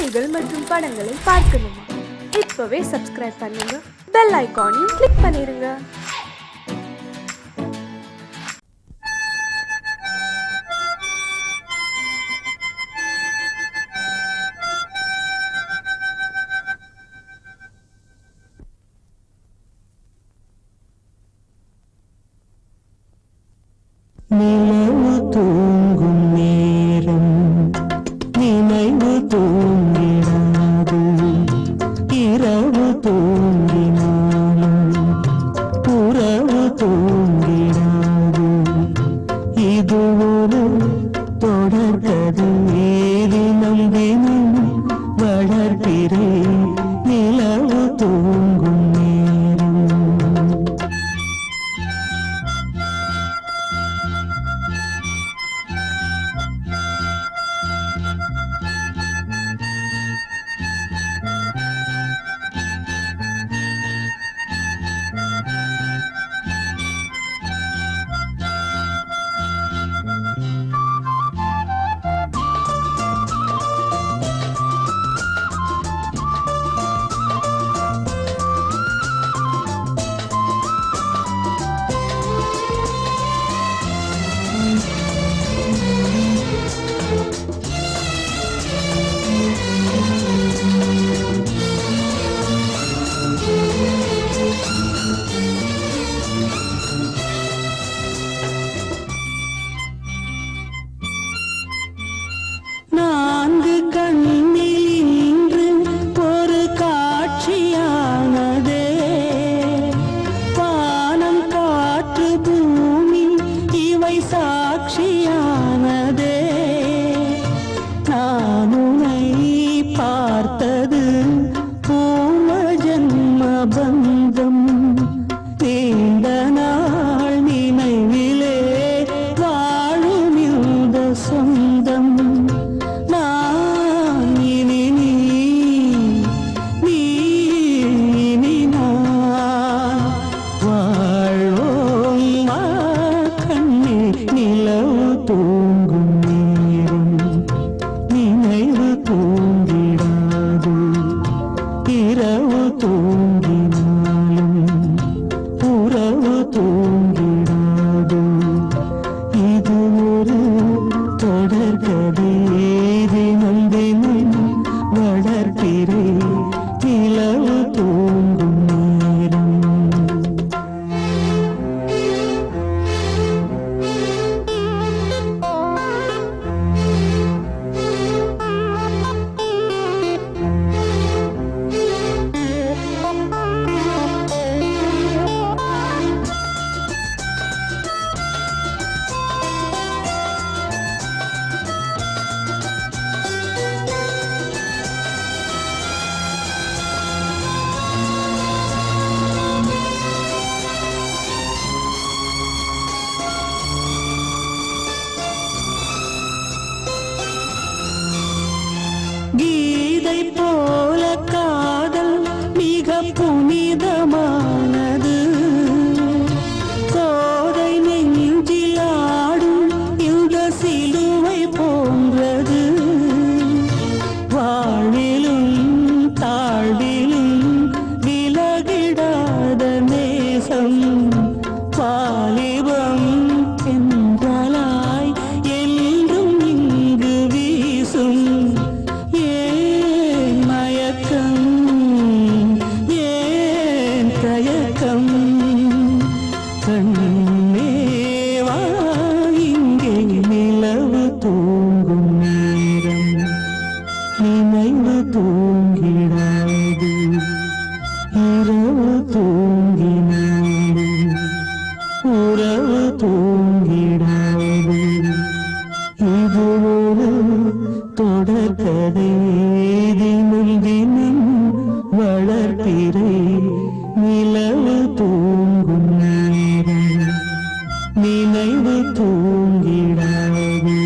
செய்திகள் மற்றும் படங்களை பார்க்கணுமா? இப்பவே சப்ஸ்கிரைப் பண்ணுங்க, பெல் ஐகானையும் கிளிக் பண்ணிருங்க. நிலவு தூங்கும் நேரம் நினைவு தூங்கிடாது, இரவு தூங்கினாலும் உறவு தூங்கிடாது. இது ஒரு தொடர்கதை, தினம் தினம் வளர்கிறேன் நிலவு தூங்கும் நேரம். நான்கு கண்ணில் இன்று ஒரு காட்சியானதே, வானம் காற்று பூமி இவை சாட்சியானதே. நான் உன்னை பார்த்தது பூம ஜன்ம பந்தம், நீண்ட நாள் நினைவிலே வாழும் இந்த சொந்தம். நான் இனி நீ, நீ இனி நான், வாழ்வோம் வா கண்ணே. நிலவு தூங்கும் நேரம் நினைவு தூங்கிடாது, இரவு தூங்கினாலும் உறவு தூங்கிடாது. இது ஒரு தொடர்கதை, தினம் தினம் வளர்க்கிறேன் நிலவு தூங்கும் நேரம். கீதை போல காதல் மிக புனிதமானது, கோதை நெஞ்சில் ஆடும் இந்த சிலுவை போன்றது. வாழ்விலும் தாழ்விலும் விலகிடாத நேசம், வாலிபம் என்றலாய் என்றும் இங்கு வீசும். ஏன் மயக்கம், ஏன் தயக்கம், கண்ணே வா இங்கே. நிலவு தூங்கும் நேரம் நினைவு தூங்கிடாது, இரவு தூங்கினாலும் உறவு தூங்கிடாது. இது ஒரு தொடர்கதை, தினம் தினம் வளர்க்கிறேன் நிலவு தூங்கும் நேரம் நினைவு தூங்கிடாது.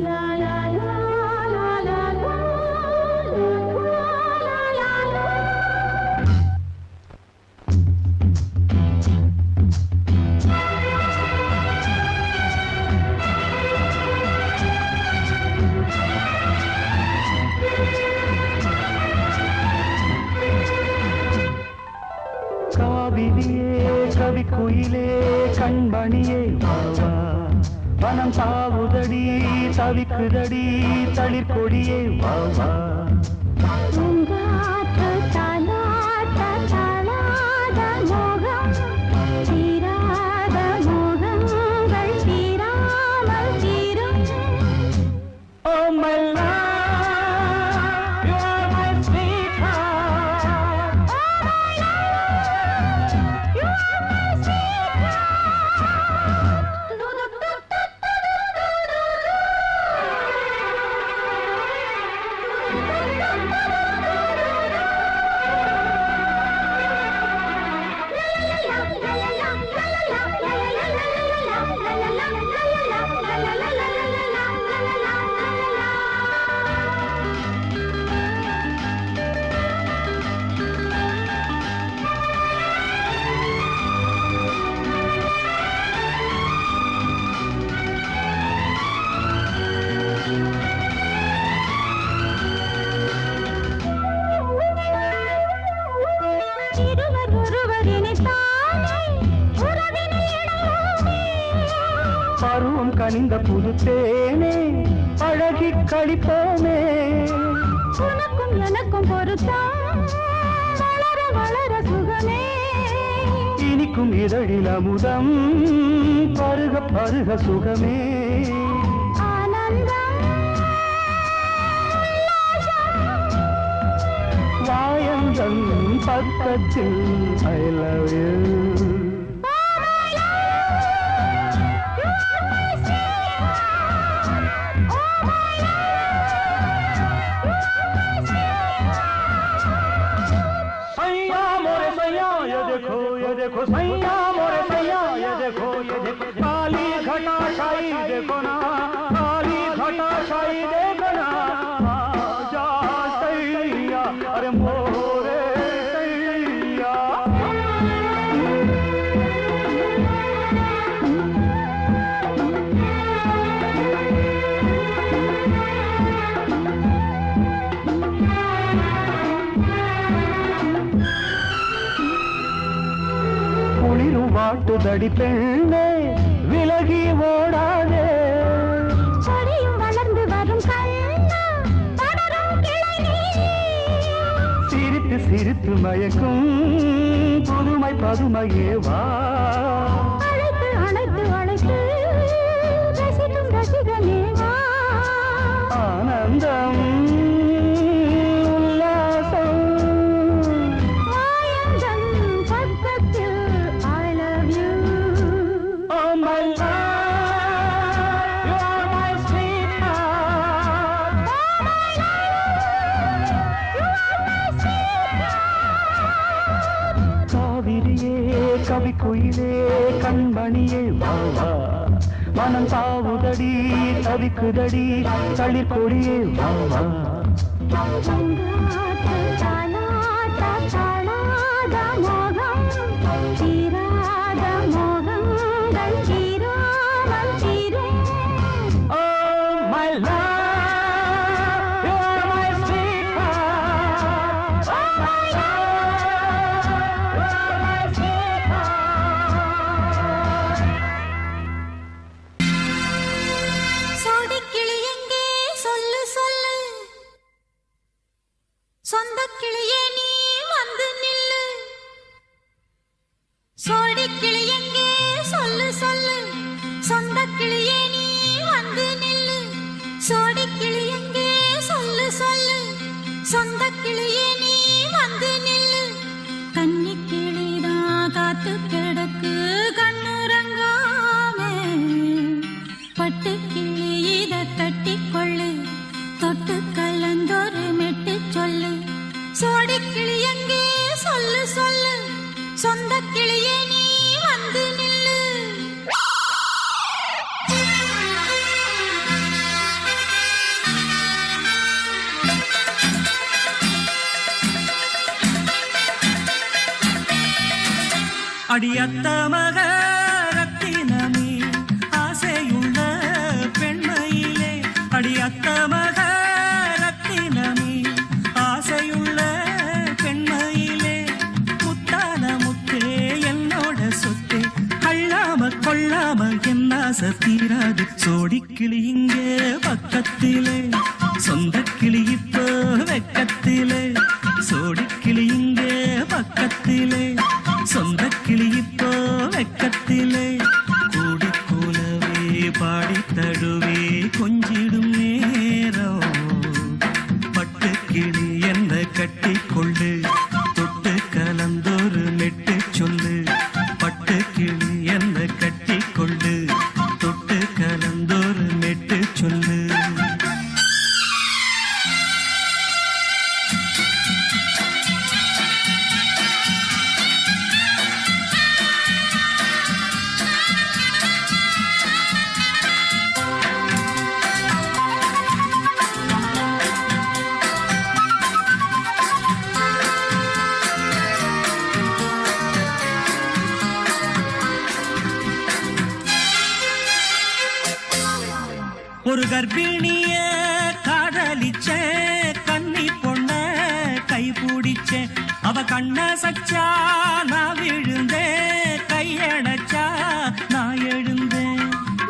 la la la la la la கவிக்குயிலே கண்மணியே வாவா வனம் தாவுதடி தவிக்குதடி தளிர்கொடியே வாவா பருவம் கனிந்த புது தேனே அழகி கழிப்போமே உனக்கும் எனக்கும் பொருத்தம் வளர வளர சுகமே இனிக்கும் இதழில் அமுதம் பருக பருக சுகமே ஆனந்தம் வாயந்தன் பக்கத்தில் ஐ லவ் யூ देखो सैया मोरे सैया ये देखो काली घटा शाही देखो ना काली घटा शाही देखो ना जा सैया अरे मोरे सैया வாட்டுதடி பெண்ணே விலகி ஓடாதே கொடியும் வளர்ந்து வரும் கண்ணா படரும் கிளை சிரித்து சிரித்து மயக்கும் புதுமை பதுமையே வா அழைத்து அழைத்து அழைத்து ரசிக்கும் ரசிகனே வா ஆனந்தம் கவிக்குயிலே கண்மணியே வாவா மனம் தாவுதடி தவிக்குதடி தளிர்கொடியே வாவா சொந்த கிளியே நீ வந்து நில்லு சோடி கிளி எங்கே சொல்லு சொல்லு சொந்த கிளியே நீ வந்து நில்லு சோடி கிளி எங்கே சொல்லு சொல்லு சொந்த கிளியே நீ வந்து நில்லு கன்னி கிளிதான் காத்து கிடக்கு கண்ணுறங்காமே பட்டு கிளி இத கட்டிக்கொள்ளு தொட்டு கலந்தொரு மெட்டு சொல்லு சோடி கிளி எங்கே சொல்லு சொல்லு சொந்த கிளியே நீ வந்து நில்லு அடியத்த மக ரத்தினமே ஆசையுள்ள பெண்மையிலே அடியத்த மக ரத்தினமே ஆசையுள்ள பெண்மையிலே முத்தான முத்தே என்னோட சொத்தே ஆசை தீராது சோடிக்கிளி இங்கே பக்கத்திலே சொந்த கிளி இப்போ வெக்கத்திலே சோடிக்கிளி இங்கே பக்கத்திலே சொந்த கிளி இப்போ வெக்கத்திலே கூடி கூலவே பாடி தழுவே கொஞ்சிடும் நேரம் பட்டு கிளி என்ன கட்டி கொள்ளு தொட்டு கலந்தொரு மெட்டு சொல்லு பட்டு கிளி என்ன கட்டி கொள்ளு தொட்டு கலந்தொரு மெட்டு சொல்லு ஒரு கர்ப்பிணிய காதலிச்ச கண்ணி பொண்ண கை பிடிச்ச அவ கண்ண சச்சா நான் விழுந்தேன் கையடைச்சா நான் எழுந்தேன்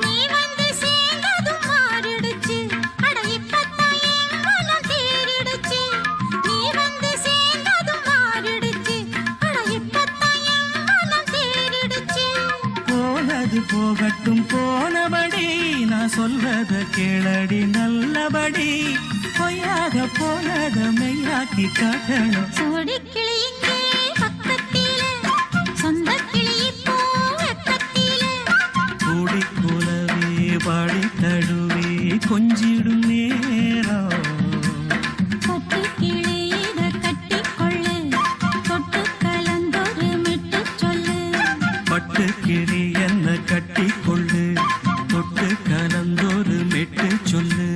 நீ வந்து சேர்ந்ததும் மாறிடுச்சு அட இப்பத்தான் என் மனம் தேறிடுச்சு நீ வந்து சேர்ந்ததும் மாறிடுச்சு அட இப்பத்தான் என் மனம் தேறிடுச்சு போனது போகட்டும் போனபடி நான் சொல்வத கேளடி நல்லபடி பொய்யாக போனத மெய்யாக்கி காட்டணும் சோடிக்கிளி இங்கே பக்கத்திலே சொந்த கிளி இப்போ வெக்கத்திலே கூடி கூலவே பாடி தழுவே கொஞ்சிடும் நேரம் பட்டு கிளி இத கட்டிக்கொள்ளு தொட்டு கலந்தொரு மெட்டு சொல்லு பட்டு கிளி என்ன கட்டி கொள்ளு தொட்டு கலந்தொரு மெட்டு சொல்லு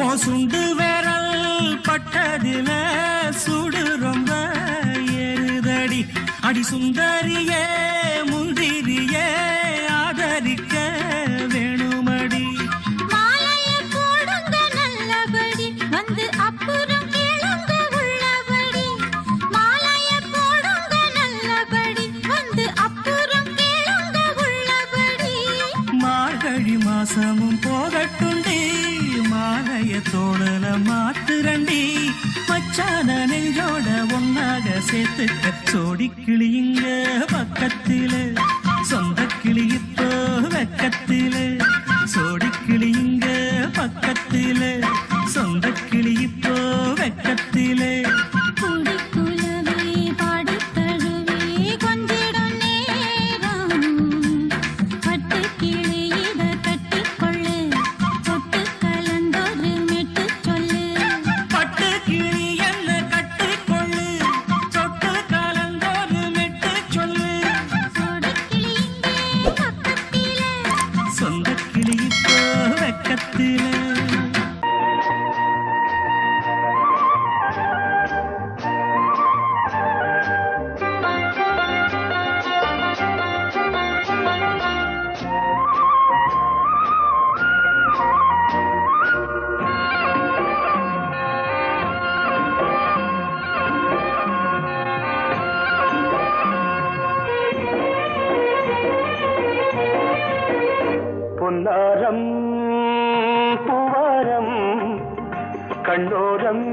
உன் சுண்டு விரல் பட்டதில சுடு ரொம்ப ஏறுதடி அடி சுந்தரியே முந்திரியே ஆதரிக்க வேணுமடி மாலைய போடுங்க நல்லபடி வந்து அப்புறம் கேளுங்க உள்ளபடி மாலைய போடுங்க நல்லபடி வந்து அப்புறம் கேளுங்க உள்ளபடி மார்கழி மாசமும் போகட்டுண்டி மாலைய தோழல மாத்துரண்டி மச்சான நெஞ்சோட ஒன்னாக சேர்த்துக்க சோடிக்கிளி இங்க பக்கத்திலே சொந்த கிளி இப்போ வெக்கத்திலே சோடிக்கிளி இங்க பக்கத்திலே சொந்த கிளி இப்போ வெக்கத்திலே கூடி குலவே பாடி தழுவே கொஞ்சிடும் நேரம் பட்டு கிளி இத கட்டிக்கொள்ளு தொட்டு கலந்தொரு மெட்டு சொல்லு பட்டு கிளி என்ன கட்டிக்கொள்ளு தொட்டு கலந்தொரு மெட்டு சொல்லு சோடிக்கிளி இங்கே பக்கத்திலே சொந்த கிளி இப்போ வெக்கத்திலே பொன்னாரம் பூவாரம் கண்ணோரம்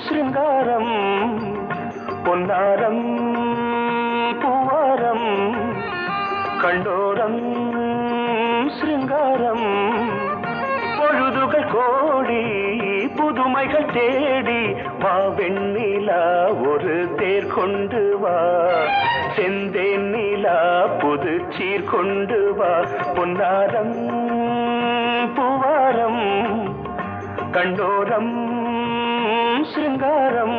சிருங்காரம் பொன்னாரம் பூவாரம் கண்ணோரம் சிருங்காரம் பொழுதுகள் கோடி புதுமைகள் தேடி வா வெண்ணிலா ஒரு தேர் கொண்டு வா செந்தேன் நிலா புது சீர் கொண்டு வா பொன்னாரம் பூவாரம் கண்டோரம் சிருங்காரம்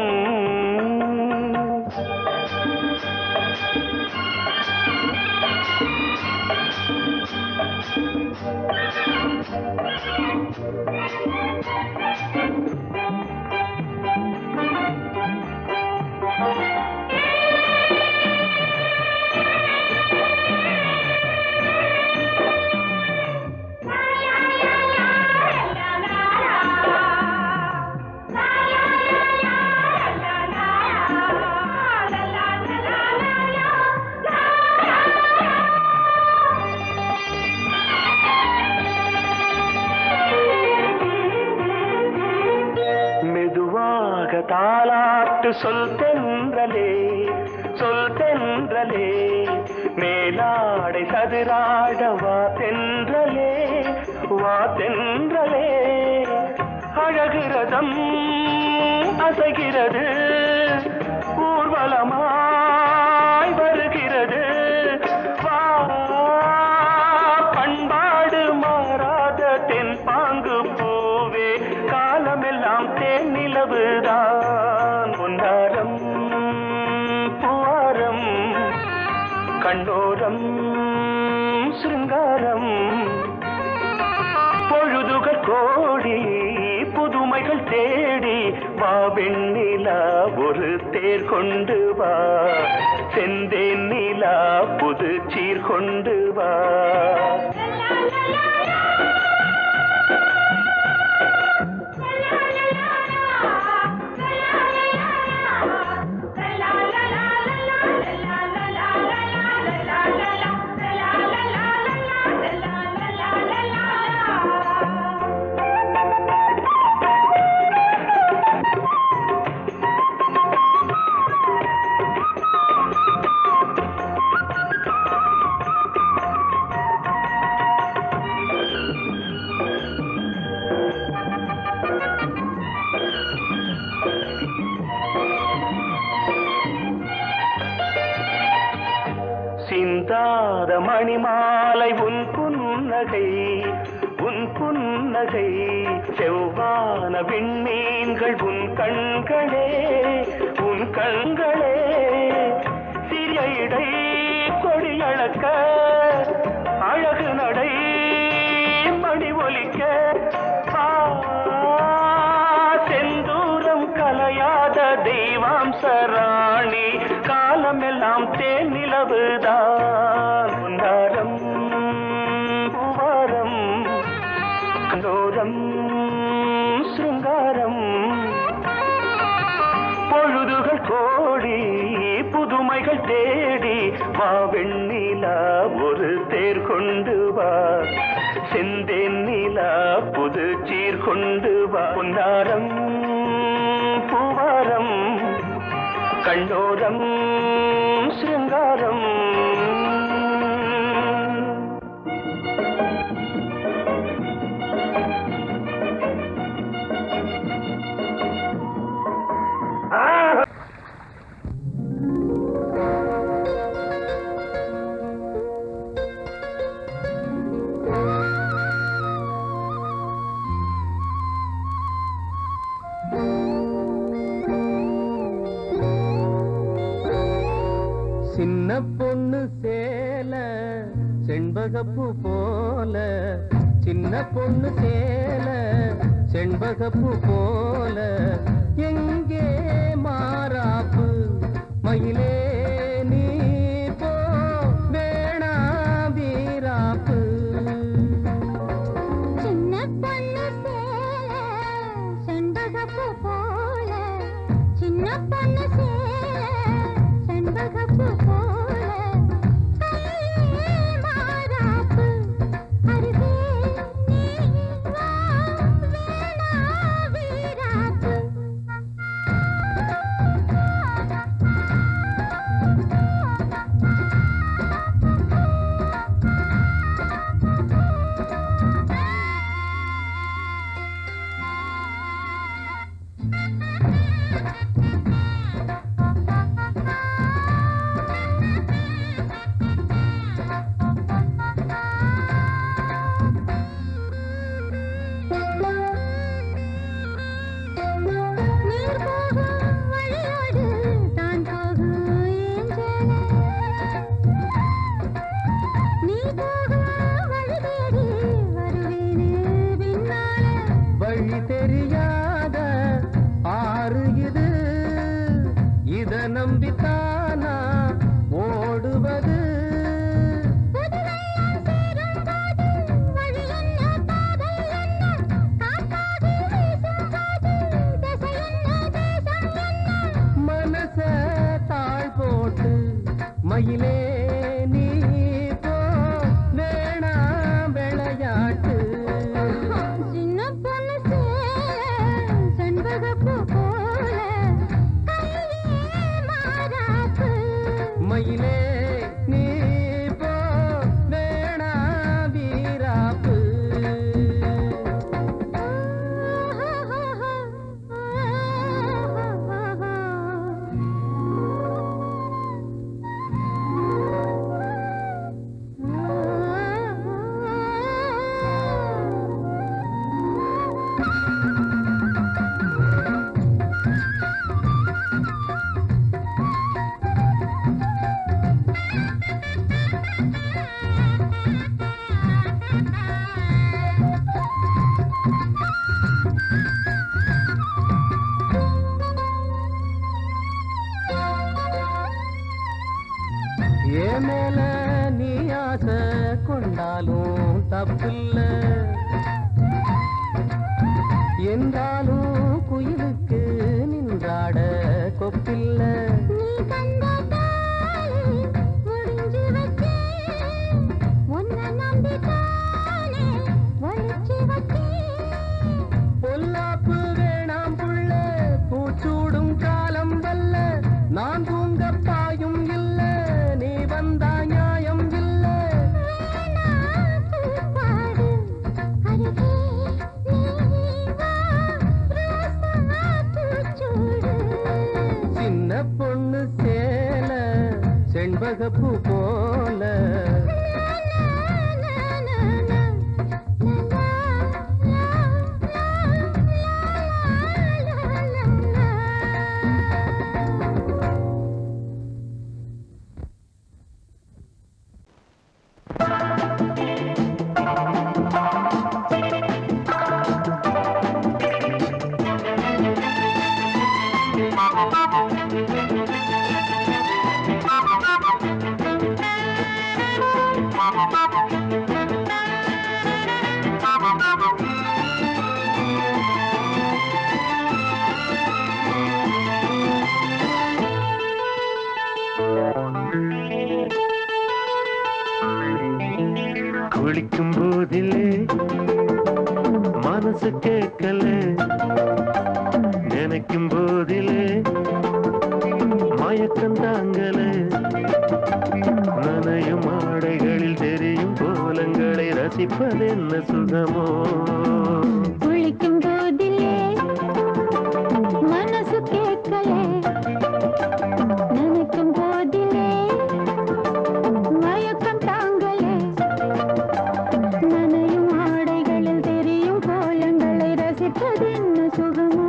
சொல் தென்றலே சொல் தென்றலே மேலாடை சதுராட வா தென்றலே வா தென்றலே அழகிறதம் அசைகிறது ஊர்வலமாய் வருகிறது வா பண்பாடு மாறாத தென் பாங்கு பூவே காலமெல்லாம் தேன் நிலவுதான் பொன்னாரம் பூவாரம் கண்ணோரம் சிருங்காரம் பொழுதுகள் கோடி புதுமைகள் தேடி வா வெண்ணிலா ஒரு தேர் கொண்டு வா செந்தேன் நிலா புது சீர் கொண்டு வா சிந்தாத மணிமாலை உன் புன்னகை செவ்வான விண்மீன்கள் உன் கண்களே சிறிய இடை கொடியளக்க அழகு நடை மணி ஒலிக்க செந்தூரம் கலையாத தெய்வாம்சராணி காலமெல்லாம் தேன் நிலவுதான் பொன்னாரம் பூவாரம் கண்ணோரம் சிருங்காரம் பொழுதுகள் கோடி புதுமைகள் தேடி வா வெண்ணிலா ஒரு தேர் கொண்டு வா செந்தேன் நிலா புது சீர் கொண்டு வா பொன்னாரம் பூவாரம் கண்ணோரம் சிருங்காரம் சின்ன பொண்ணு சேல செண்பகப்பூ போல சின்ன பொண்ணு சேல செண்பகப்பூ போல எங்கே மாறாப்பு மயிலே நீ போ வேணா வீராப்பு சின்ன பொண்ணு சேல செண்பகப்பூ போல சின்ன பொண்ணு சேல செண்பகப்பூ போல கையே மாறாப்பு அருகே நீ வா வேணா வீராப்பு நீர் போகும் வழியோடு தான் போகும் ஏஞ்சலே நீ போகும் வழி தேடி வருவேனே பின்னாலே வழி தெரியாத ஆறு இது இத நம்பித்தானா ஓடுவது புதுவெள்ளம் சேரும் போது வழி என்ன பாதை என்ன காற்றாகி வீசும் போது திசை என்ன தேசம் என்ன மனச தாழ் போட்டு மயிலே நீ போ வேணா விளையாட்டு சின்ன பொண்ணு சேல செண்பகப்பூ போல கையே மயிலே நீ போ வேணா வீராப்பு ஏன் மேல நீ ஆசை கொண்டாலும் தப்பில்ல என்றாலும் குயிலுக்கு நின்றாட கொப்பில்ல நீ கண்ட தாளி முடிஞ்சு வச்சே உன்னை நம்பித்தானே ஒழிச்சு வச்சே பொல்லாப்பு வேணாம் புள்ள பூச்சூடும் காலம் வல்ல நான் தூங்க பாயும் இல்ல நீ வந்தா நியாயம் இல்ல பாடு அருகே நீ வா ரோசா பூச்சூடு சின்ன பொண்ணு சேல செண்பகப்பூ போல குளிக்கும் போதிலே மனசு கேட்கல நினைக்கும் போதிலே மயக்கம் தாங்கல நனையும் ஆடைகளில் தெரியும் கோலங்களை ரசிப்பதென்ன சுகமோ குளிக்கும் போதிலே மனசு கேட்கலே நினைக்கும் போதிலே மயக்கம் தாங்கலே நனையும் ஆடைகளில் தெரியும் கோலங்களை ரசிப்பதென்ன சுகமோ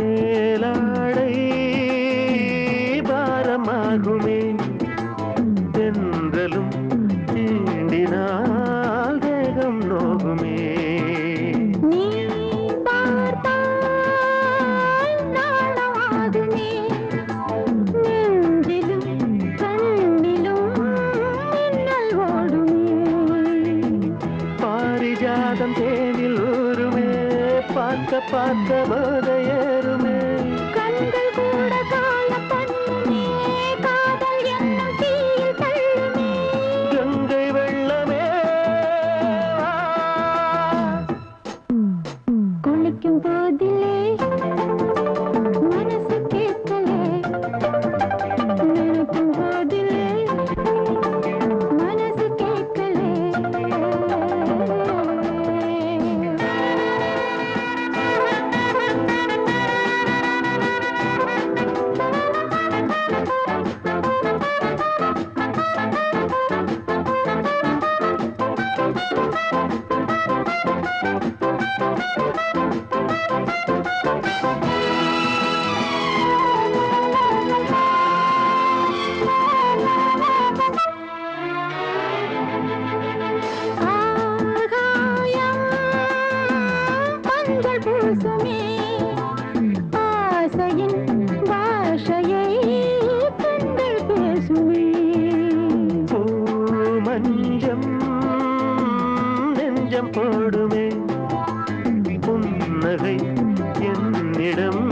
மேலாடை பாரமாகுமே தென்றலும் தீண்டினால் தேகம் நோகுமே நீ பார்த்தால் நாணமாகுமே நெஞ்சிலும் கண்ணிலும் மின்னல் ஓடுமே பாரிஜாதம் தேனில் ஊருமே பார்க்க பார்க்க போதையேறுமே கண்கள் கூட காண பண்ணுமே காதல் என்னும் தீயில் தள்ளுமே கங்கை வெள்ளமே குளிக்கும் போதிலே மனசு கேட்கலே நினைக்கும் போதிலே மனசு கேட்கலே போடுமே புன்னகை என்னிடம்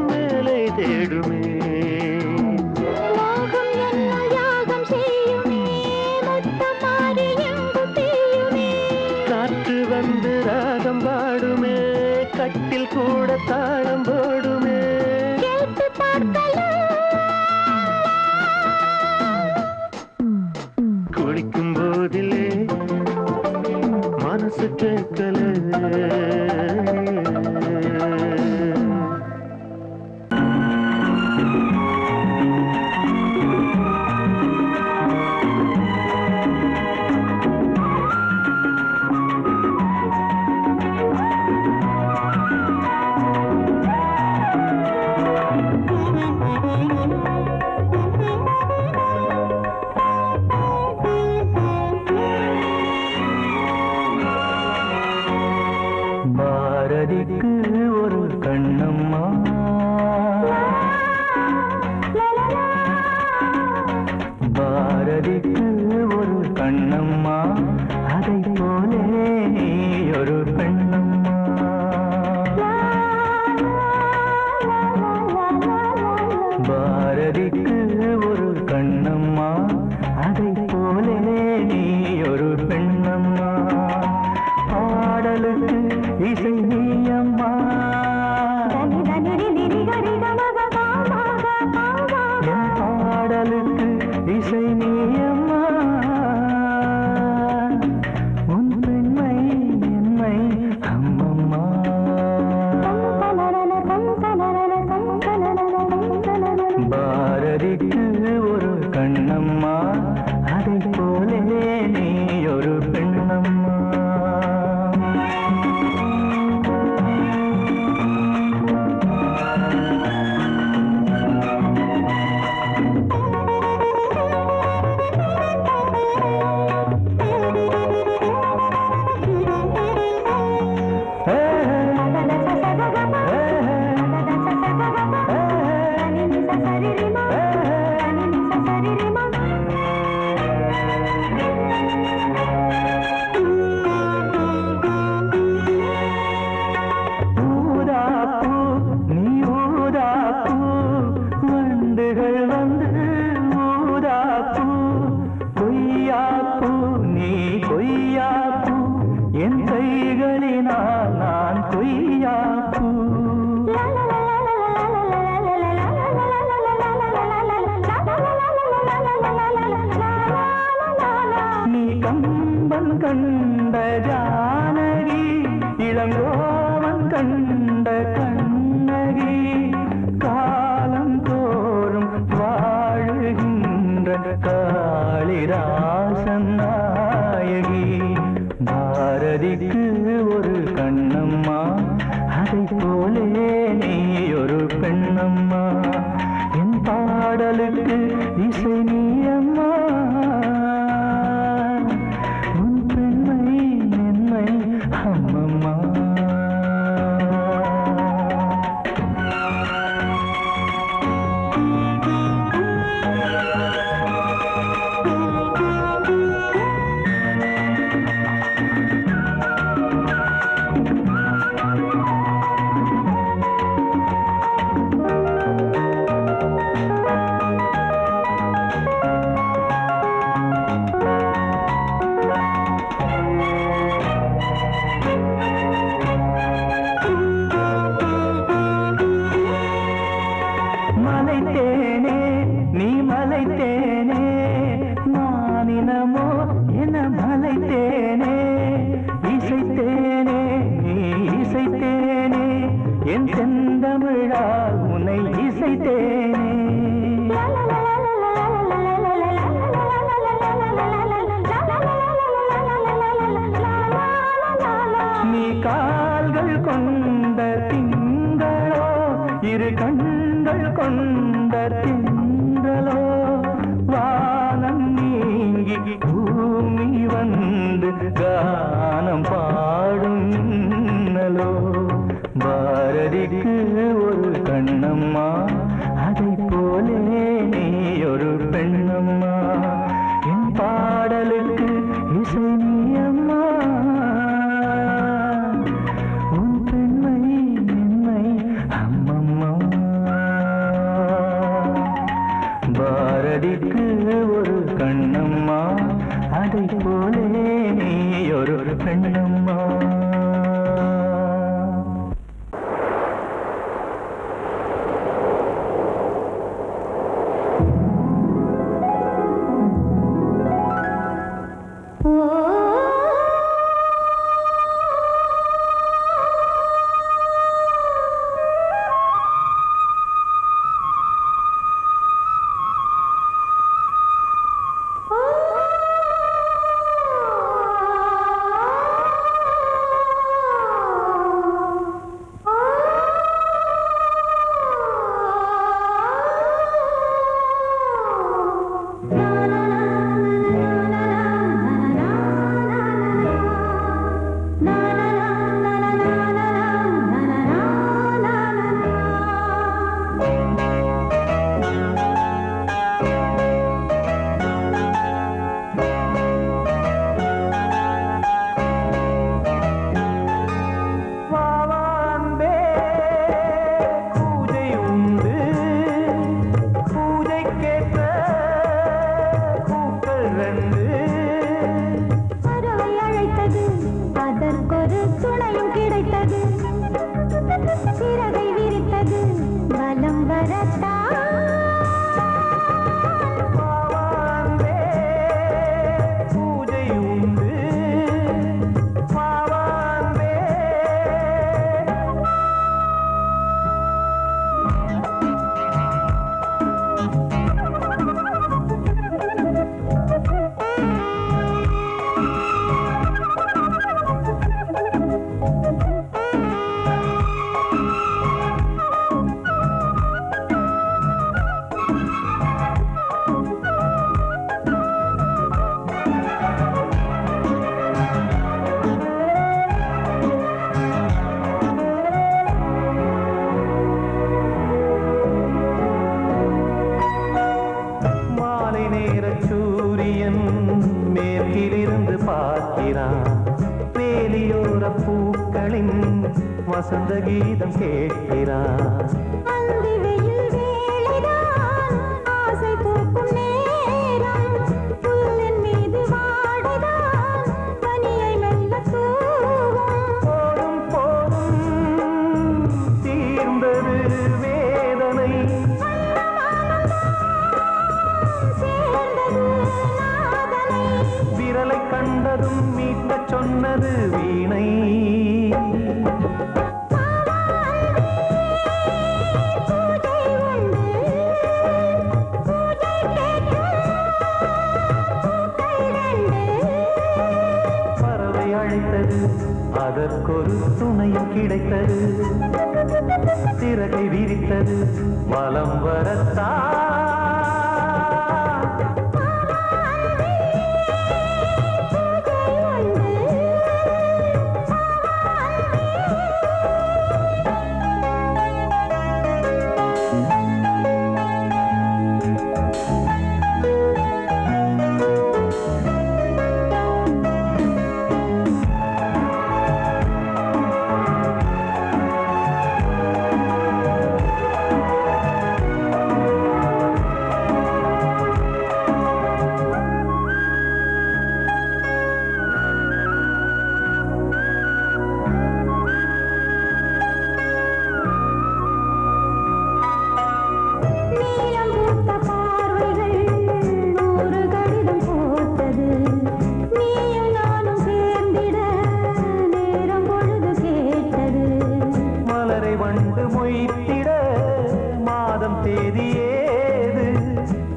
மேலே தேடுமே மோகம் என்ன யாகம் செய்யுமே முத்தம் மாறி எங்கும் பெய்யுமே காற்று வந்து ராகம் பாடுமே கட்டில் கூட தாளம் போடுமே கேட்டு பார்க்கலாம் குளிக்கும் போதிலே மனசு கேட்கல பாரதிக்கு ஒரு கண்ணம்மா பாரதிக்கு ஒரு கண்ணம்மா அதை போலே நீ ஒரு பெண்ணம்மா பாரதிக்கு ஒரு கண்ணம்மா அதை போலே நீ ஒரு பெண்ணம்மா பாடலுக்கு இசை நீயம்மா பாடலுக்கு இசை நீயம்மா உன் பெண்மை என்னை அம்மம்மா பாரதிக்கு ஒரு கண்ணம்மா அதை போலே நீ ஒரு பெண்ணம்மா கம்பன் கண்ட ஜானகி இளங்கோவன் கண்ட கண்ணகி காலம் தோறும் வாழுகின்ற காளிதாசன் நாயகி பாரதிக்கு ஒரு கண்ணம்மா அதை போலே நீ ஒரு பெண்ணம்மா என் பாடலுக்கு இசை நீயம்மா மலைத்தேனே நீ மலைத்தேனே நானினமோ என மலைத்தேனே இசைத்தேனே நீ இசைத்தேனே என் செந்தமிழால் உன்னை இசைத்தேனே நீ கால்கள் கொண்ட திங்களோ இரு கண்கள் கொண்ட திங்களோ வானம் நீங்கி பூமி வந்து கானம் பாடும் மின்னலோ பாரதிக்கு ஒரு கண்ணம்மா அதை பாரடிக்கு ஒரு கண்ணம்மா, அதை போலே நீ ஒரு பெண்ணம்மா. வசந்த கீதம் கேட்கிறார். கண்டதும் மீட்ட சொன்னது வீணை. பறவை அழைத்தது, அதற்கொரு துணையும் கிடைத்தது. சிறகை விரித்தது, வலம் வரத்தான்.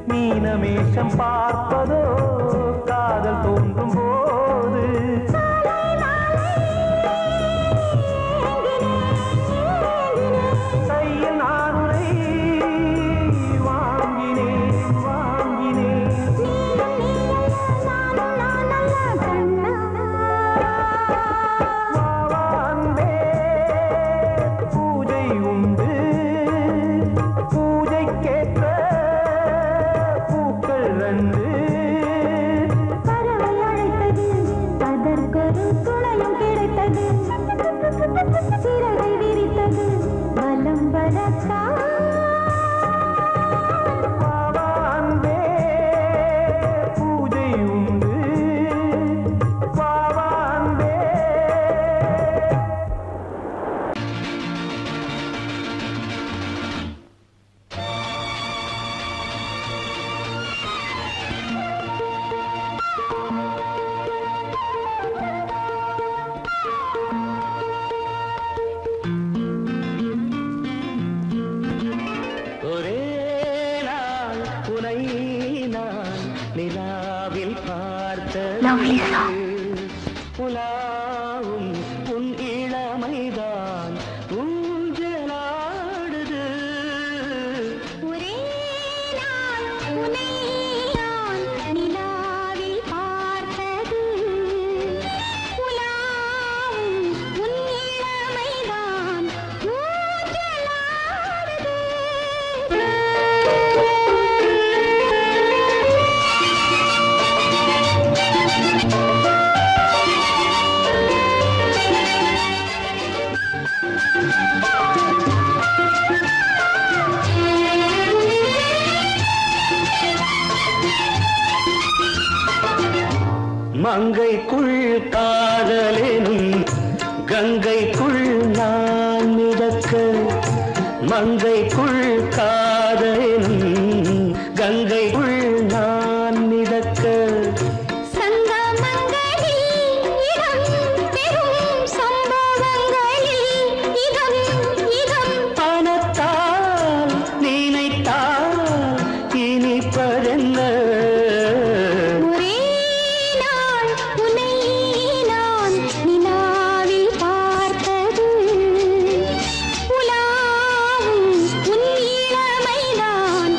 மீனமேஷம் பார்ப்பதோ காதல் தோன்றும் போது. கையில் நானுரை வாங்கினேன் வாங்கினேன். வாவான்பே பூஜை உண்டு, பூஜைக்கேற்ற பூக்கள் ரெண்டு. உனை நான் நிலாவில் Lovely பார்த்தது song. உலாவும் உன் இளமைதான் ஊஞ்சலாடுது ஒரே நாள் உன்னை நான் நிலாவில் பார்த்தது உலாவும் உன் இளமைதான் மங்கைக்குள் காதலெனும் கங்கைக்குள் நான் மிதக்க மங்கைக்குள் காதலெனும் கங்கைக்குள் நான் மிதக்க சங்கமங்களில் இடம் பெறும் சம்பவங்களில் இதம் இதம் பணத்தால் நினைத்தால் இனிப்பதென்ன ஒரே நாள் உன்னை நான் நிலாவில் பார்த்தது உலாவும் உன் இளமைதான்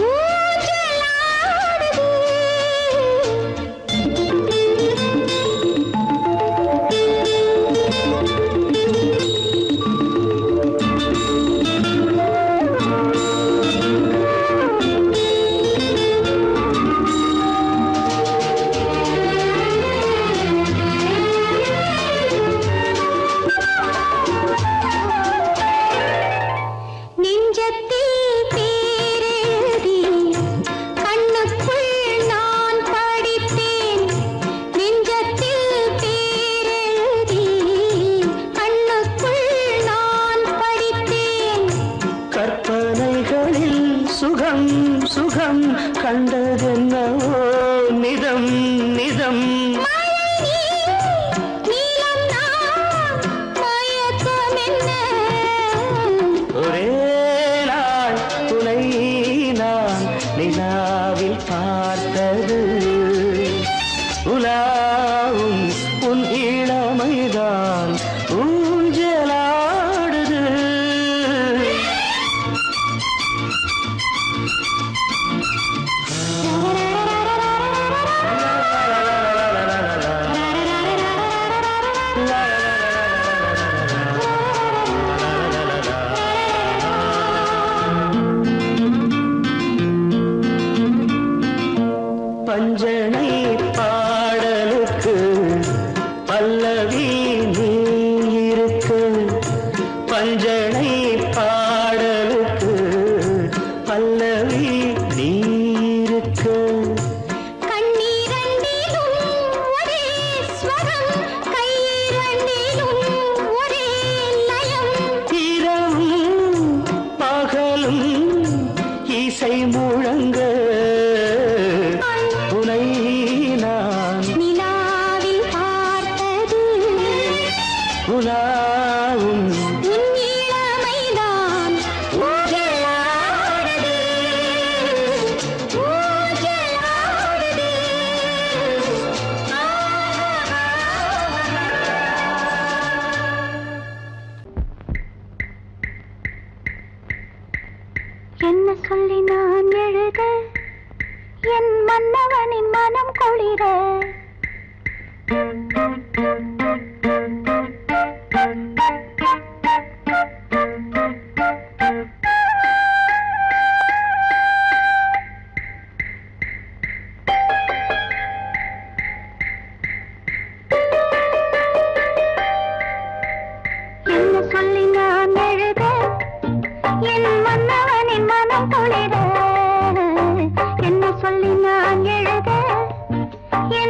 ஊஞ்சலாடுது நெஞ்சத்தில் பேரெழுதி கண்ணுக்குள் நான் படித்தேன் நெஞ்சத்தில் பேரெழுதி கண்ணுக்குள் நான் படித்தேன் கற்பனைகளில் சுகம் சுகம் கண்டதென்னவோ நிதம் நிதம் நீலம் நான் மயக்கம் என்ன ஒரே நாள் துணை நான் நிலாவில் பார்த்தது உலாவும் உன் இளமைதான் ஊஞ்சலாடுது பஞ்சனை பாடலுக்கு பல்லவி நீ இருக்கு பஞ்சனை பாடலுக்கு பல்லவி நீ இருக்கு கண்ணீரண்டிலும் ஒரே ஸ்வரம் கையிரண்டிலும் ஒரே லயம் இரவும் பகலும் இசை முழங்க உனை நான் நிலாவில் பார்த்தது உலாவும் உன் இளமைதான் ஊஞ்சலாடுது ஊஞ்சலாடுது என்ன சொல்லி நான் எழுத என் மன்னவனின் மனம் குளிர என்ன சொல்லி நான் எழுத என் மன்னவனின் மனம் குளிர என்ன சொல்லி நான் எழுத என்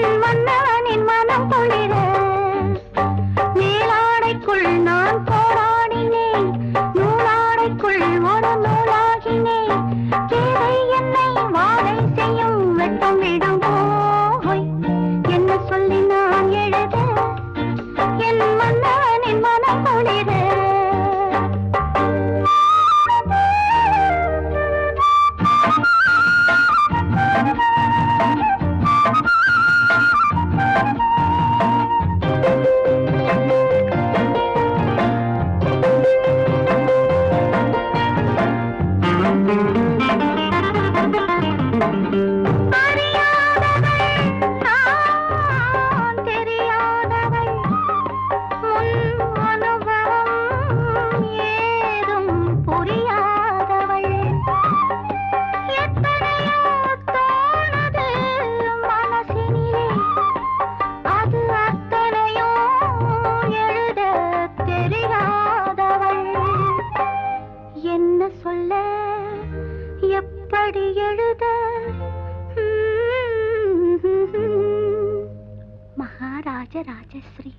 எழுத மகாராஜ ராஜஸ்ரீ